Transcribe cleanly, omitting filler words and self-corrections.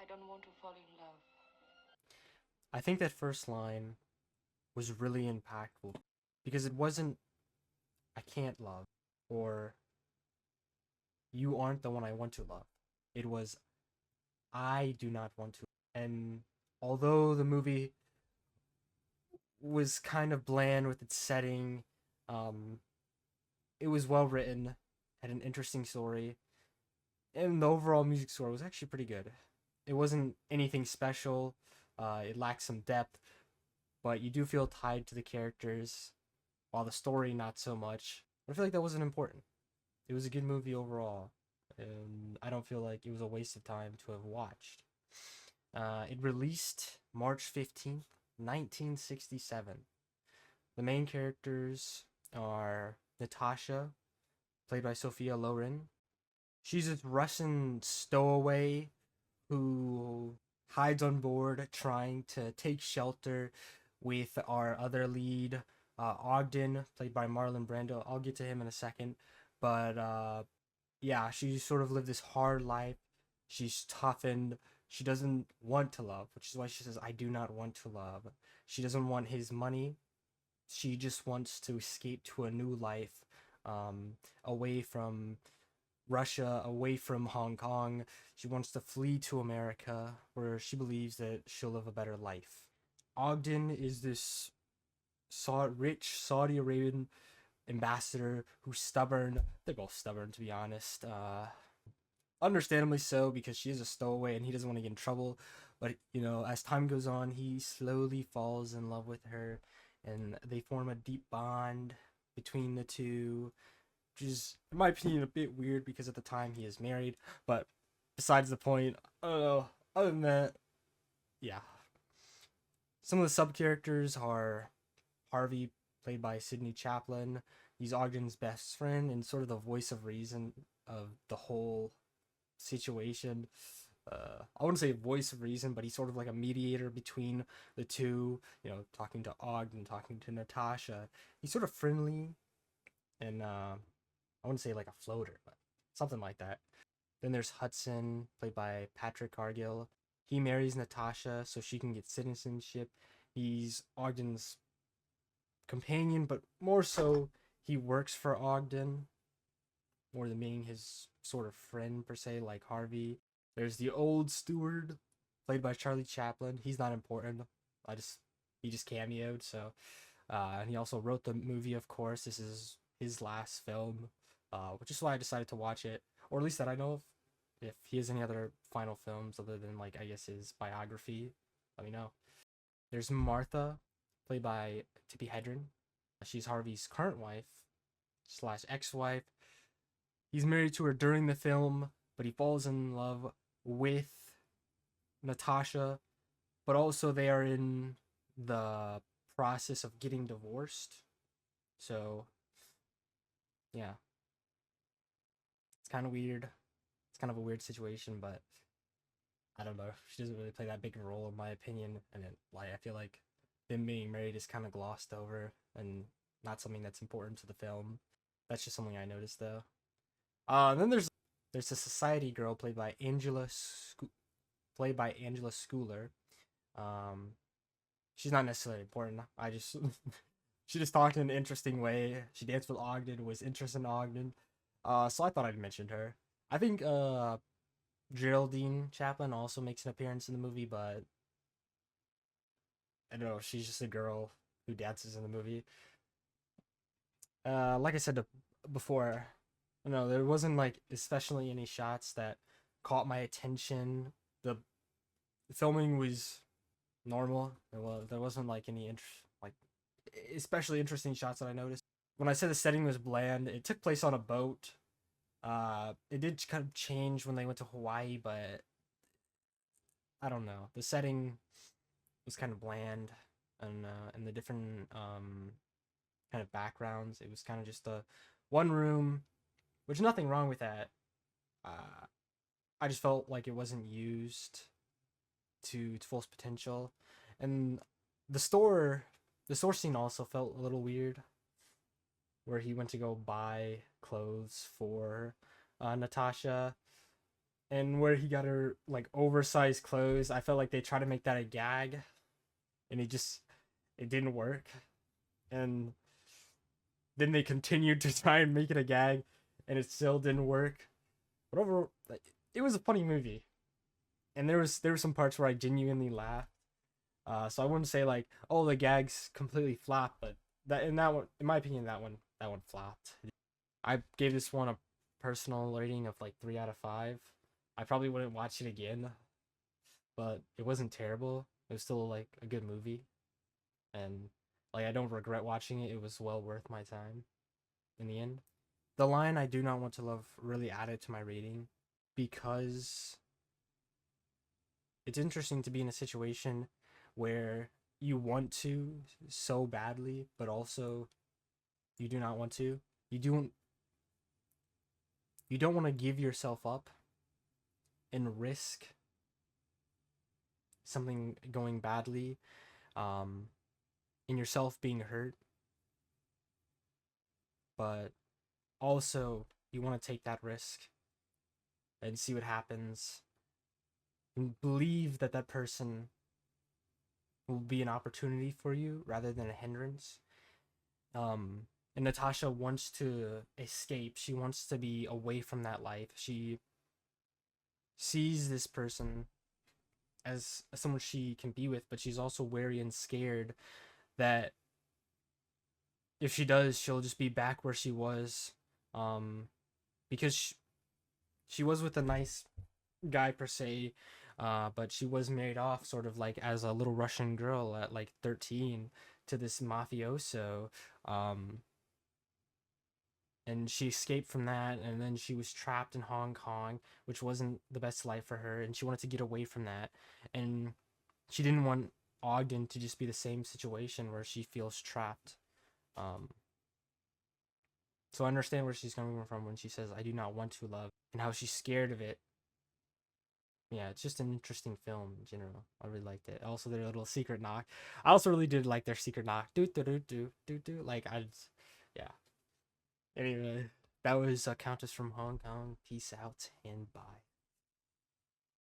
I don't want to fall in love. I think that first line was really impactful because it wasn't "I can't love" or "you aren't the one I want to love." It was "I do not want to." And although the movie was kind of bland with its setting, um, it was well written, had an interesting story, and the overall music score was actually pretty good. It wasn't anything special. It lacked some depth, but you do feel tied to the characters, while the story not so much. I feel like that wasn't important. It was a good movie overall, and I don't feel like it was a waste of time to have watched. It released March 15th, 1967. The main characters are Natasha, played by Sophia Loren. She's this Russian stowaway who hides on board trying to take shelter with our other lead, Ogden, played by Marlon Brando. I'll get to him in a second. But yeah, she sort of lived this hard life. She's toughened. She doesn't want to love, which is why she says, "I do not want to love." She doesn't want his money. She just wants to escape to a new life, away from Russia, away from Hong Kong. She wants to flee to America, where she believes that she'll live a better life. Ogden is this rich Saudi Arabian ambassador who's stubborn. They're both stubborn, to be honest. Understandably so, because she is a stowaway and he doesn't want to get in trouble. But, as time goes on, he slowly falls in love with her and they form a deep bond between the two, which is, in my opinion, a bit weird because at the time he is married. But besides the point, I don't know. Other than that, yeah. Some of the sub characters are Harvey, played by Sidney Chaplin. He's Ogden's best friend and sort of the voice of reason of the whole situation. I wouldn't say voice of reason, but he's sort of like a mediator between the two. Talking to Ogden, talking to Natasha. He's sort of friendly and I wouldn't say like a floater, but something like that. Then there's Hudson, played by Patrick Cargill. He marries Natasha so she can get citizenship. He's Ogden's companion, but more so he works for Ogden more than being his sort of friend per se, like Harvey. There's the old steward, played by Charlie Chaplin. He's not important. He just cameoed. So, and he also wrote the movie. Of course, this is his last film, which is why I decided to watch it, or at least that I know of. If he has any other final films other than like I guess his biography, let me know. There's Martha, played by Tippi Hedren. She's Harvey's current wife slash ex-wife. He's married to her during the film, but he falls in love with Natasha, but also they are in the process of getting divorced. So, yeah, it's kind of weird. It's kind of a weird situation, but I don't know. She doesn't really play that big of a role in my opinion, and I feel like them being married is kind of glossed over and not something that's important to the film. That's just something I noticed though. Then there's a society girl played by Angela Schooler. Um, she's not necessarily important. I just she just talked in an interesting way. She danced with Ogden, was interested in Ogden. So I thought I'd mention her. I think Geraldine Chaplin also makes an appearance in the movie, but I don't know. She's just a girl who dances in the movie. Like I said before, there wasn't like especially any shots that caught my attention. The filming was normal. There wasn't like any like especially interesting shots that I noticed. When I said the setting was bland, it took place on a boat. It did kind of change when they went to Hawaii, but I don't know. The setting was kind of bland, and the different kind of backgrounds. It was kind of just a one room, which nothing wrong with that. Uh, I just felt like it wasn't used to its full potential, and the store, the store scene also felt a little weird, where he went to go buy clothes for Natasha, and where he got her like oversized clothes. I felt like they tried to make that a gag, and it didn't work. And then they continued to try and make it a gag, and it still didn't work. But overall, like, it was a funny movie, and there were some parts where I genuinely laughed. So I wouldn't say like, oh, the gags completely flopped, but that one, in my opinion, that one flopped. I gave this one a personal rating of like 3 out of 5. I probably wouldn't watch it again, but it wasn't terrible. It was still like a good movie, and like I don't regret watching it. It was well worth my time in the end. The line "I do not want to love" really added to my rating because it's interesting to be in a situation where you want to so badly, but also you do not want to. You don't you don't want to give yourself up and risk something going badly, um, and yourself being hurt, but also you want to take that risk and see what happens and believe that that person will be an opportunity for you rather than a hindrance. And Natasha wants to escape. She wants to be away from that life. She sees this person as someone she can be with, but she's also wary and scared that if she does, she'll just be back where she was. Um, because she was with a nice guy per se, but she was married off sort of like as a little Russian girl at like 13 to this mafioso. Um, and she escaped from that, and then she was trapped in Hong Kong, which wasn't the best life for her, and she wanted to get away from that. And she didn't want Ogden to just be the same situation where she feels trapped. Um, so I understand where she's coming from when she says, I do not want to love, and how she's scared of it. Yeah, it's just an interesting film in general. I really liked it. Also, their little secret knock. I also really did like their secret knock. Do do do do do do. Like yeah. Anyway, that was Countess from Hong Kong. Peace out and bye.